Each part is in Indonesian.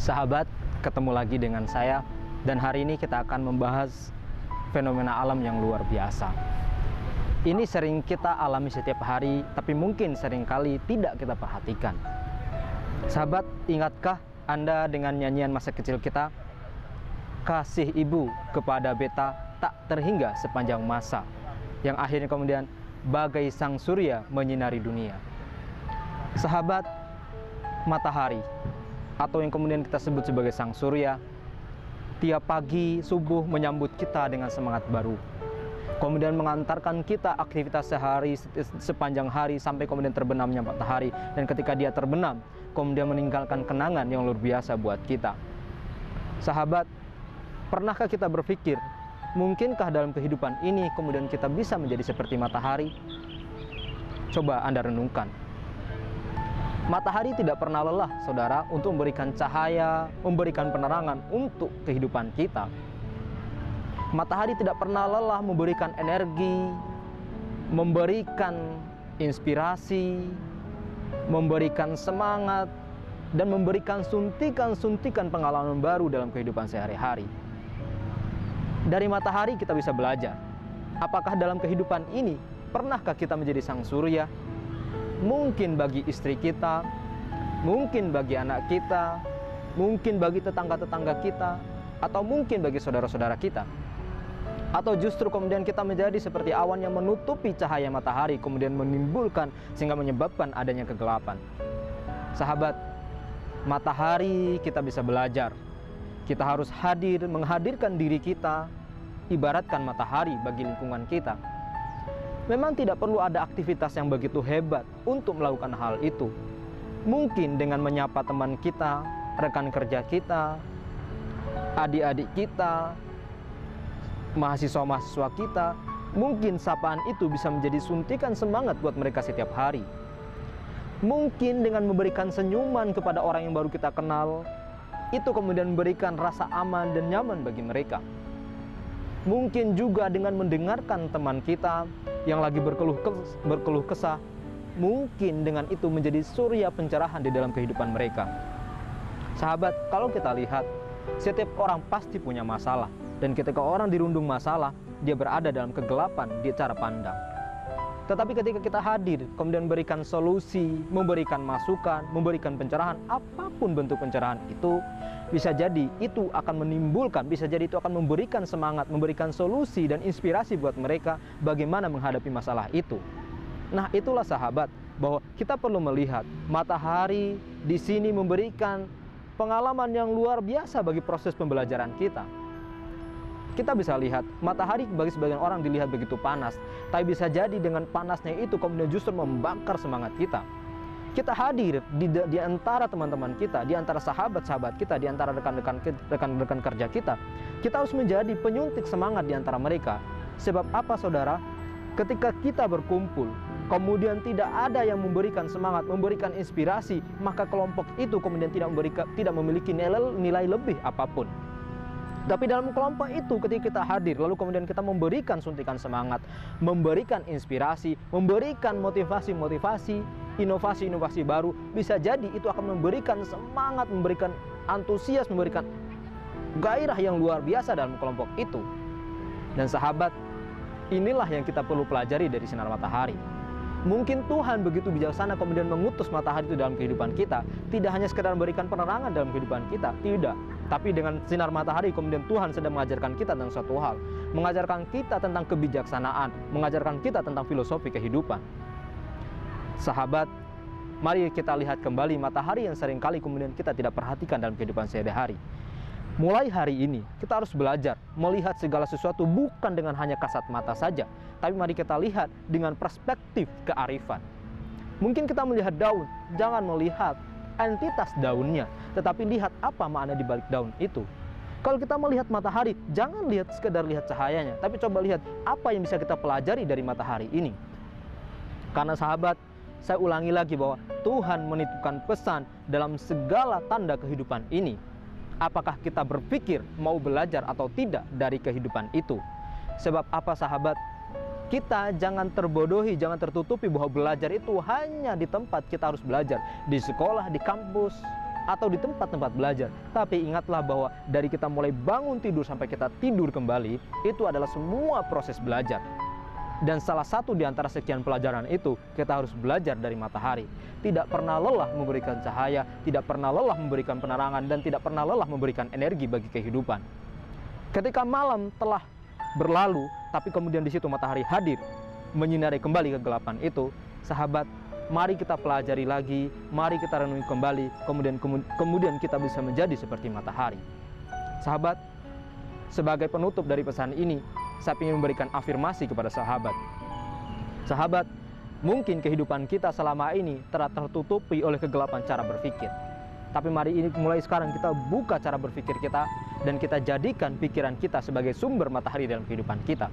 Sahabat, ketemu lagi dengan saya dan hari ini kita akan membahas fenomena alam yang luar biasa. Ini sering kita alami setiap hari, tapi mungkin seringkali tidak kita perhatikan. Sahabat, ingatkah Anda dengan nyanyian masa kecil kita? Kasih ibu kepada beta tak terhingga sepanjang masa, yang akhirnya kemudian bagai sang surya menyinari dunia. Sahabat, matahari atau yang kemudian kita sebut sebagai sang surya, tiap pagi subuh menyambut kita dengan semangat baru, kemudian mengantarkan kita aktivitas sehari sepanjang hari sampai kemudian terbenamnya matahari. Dan ketika dia terbenam, kemudian meninggalkan kenangan yang luar biasa buat kita. Sahabat, pernahkah kita berpikir, mungkinkah dalam kehidupan ini kemudian kita bisa menjadi seperti matahari? Coba Anda renungkan. Matahari tidak pernah lelah, saudara, untuk memberikan cahaya, memberikan penerangan untuk kehidupan kita. Matahari tidak pernah lelah memberikan energi, memberikan inspirasi, memberikan semangat, dan memberikan suntikan-suntikan pengalaman baru dalam kehidupan sehari-hari. Dari matahari kita bisa belajar. Apakah dalam kehidupan ini, pernahkah kita menjadi sang surya? Mungkin bagi istri kita, mungkin bagi anak kita, mungkin bagi tetangga-tetangga kita, atau mungkin bagi saudara-saudara kita. Atau justru kemudian kita menjadi seperti awan yang menutupi cahaya matahari, kemudian menimbulkan sehingga menyebabkan adanya kegelapan. Sahabat, matahari kita bisa belajar. Kita harus hadir, menghadirkan diri kita, ibaratkan matahari bagi lingkungan kita. Memang tidak perlu ada aktivitas yang begitu hebat untuk melakukan hal itu. Mungkin dengan menyapa teman kita, rekan kerja kita, adik-adik kita, mahasiswa-mahasiswa kita, mungkin sapaan itu bisa menjadi suntikan semangat buat mereka setiap hari. Mungkin dengan memberikan senyuman kepada orang yang baru kita kenal, itu kemudian memberikan rasa aman dan nyaman bagi mereka. Mungkin juga dengan mendengarkan teman kita yang lagi berkeluh kesah, mungkin dengan itu menjadi surya pencerahan di dalam kehidupan mereka. Sahabat, kalau kita lihat, setiap orang pasti punya masalah, dan ketika orang dirundung masalah, dia berada dalam kegelapan di cara pandang. Tetapi ketika kita hadir, kemudian memberikan solusi, memberikan masukan, memberikan pencerahan, apapun bentuk pencerahan itu, bisa jadi itu akan menimbulkan, bisa jadi itu akan memberikan semangat, memberikan solusi dan inspirasi buat mereka bagaimana menghadapi masalah itu. Nah, itulah sahabat, bahwa kita perlu melihat matahari di sini memberikan pengalaman yang luar biasa bagi proses pembelajaran kita. Kita bisa lihat, matahari bagi sebagian orang dilihat begitu panas, tapi bisa jadi dengan panasnya itu kemudian justru membakar semangat kita. Kita hadir di antara teman-teman kita, di antara sahabat-sahabat kita, di antara rekan-rekan kerja kita. Kita harus menjadi penyuntik semangat di antara mereka. Sebab apa, saudara? Ketika kita berkumpul, kemudian tidak ada yang memberikan semangat, memberikan inspirasi, maka kelompok itu kemudian tidak memiliki nilai lebih apapun. Tapi dalam kelompok itu ketika kita hadir, lalu kemudian kita memberikan suntikan semangat, memberikan inspirasi, memberikan motivasi-motivasi, inovasi-inovasi baru, bisa jadi itu akan memberikan semangat, memberikan antusias, memberikan gairah yang luar biasa dalam kelompok itu. Dan sahabat, inilah yang kita perlu pelajari dari sinar matahari. Mungkin Tuhan begitu bijaksana kemudian mengutus matahari itu dalam kehidupan kita, tidak hanya sekedar memberikan penerangan dalam kehidupan kita, tidak. Tapi dengan sinar matahari kemudian Tuhan sedang mengajarkan kita tentang suatu hal, mengajarkan kita tentang kebijaksanaan, mengajarkan kita tentang filosofi kehidupan. Sahabat, mari kita lihat kembali matahari yang seringkali kemudian kita tidak perhatikan dalam kehidupan sehari-hari. Mulai hari ini kita harus belajar melihat segala sesuatu bukan dengan hanya kasat mata saja, tapi mari kita lihat dengan perspektif kearifan. Mungkin kita melihat daun, jangan melihat entitas daunnya, tetapi lihat apa makna di balik daun itu. Kalau kita melihat matahari, jangan sekedar lihat cahayanya, tapi coba lihat apa yang bisa kita pelajari dari matahari ini. Karena sahabat, saya ulangi lagi bahwa Tuhan menitipkan pesan dalam segala tanda kehidupan ini. Apakah kita berpikir mau belajar atau tidak dari kehidupan itu? Sebab apa, sahabat? Kita jangan terbodohi, jangan tertutupi bahwa belajar itu hanya di tempat kita harus belajar, di sekolah, di kampus, atau di tempat-tempat belajar. Tapi ingatlah bahwa dari kita mulai bangun tidur sampai kita tidur kembali, itu adalah semua proses belajar. Dan salah satu di antara sekian pelajaran itu, kita harus belajar dari matahari. Tidak pernah lelah memberikan cahaya, tidak pernah lelah memberikan penerangan, dan tidak pernah lelah memberikan energi bagi kehidupan. Ketika malam telah berlalu, tapi kemudian di situ matahari hadir, menyinari kembali kegelapan itu, sahabat, mari kita pelajari lagi, mari kita renungi kembali, kemudian kita bisa menjadi seperti matahari. Sahabat, sebagai penutup dari pesan ini, saya ingin memberikan afirmasi kepada sahabat. Sahabat, mungkin kehidupan kita selama ini telah tertutupi oleh kegelapan cara berpikir. Tapi mari ini mulai sekarang kita buka cara berpikir kita dan kita jadikan pikiran kita sebagai sumber matahari dalam kehidupan kita.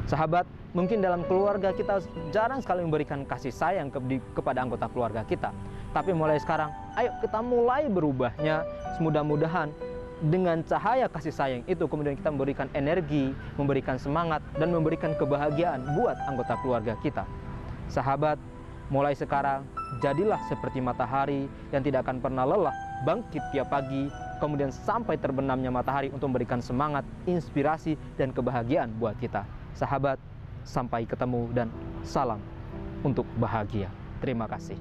Sahabat, mungkin dalam keluarga kita jarang sekali memberikan kasih sayang kepada anggota keluarga kita. Tapi mulai sekarang, ayo kita mulai berubahnya. Mudah-mudahan dengan cahaya kasih sayang itu kemudian kita memberikan energi, memberikan semangat, dan memberikan kebahagiaan buat anggota keluarga kita. Sahabat, mulai sekarang jadilah seperti matahari yang tidak akan pernah lelah bangkit tiap pagi, kemudian sampai terbenamnya matahari untuk memberikan semangat, inspirasi, dan kebahagiaan buat kita. Sahabat, sampai ketemu dan salam untuk bahagia. Terima kasih.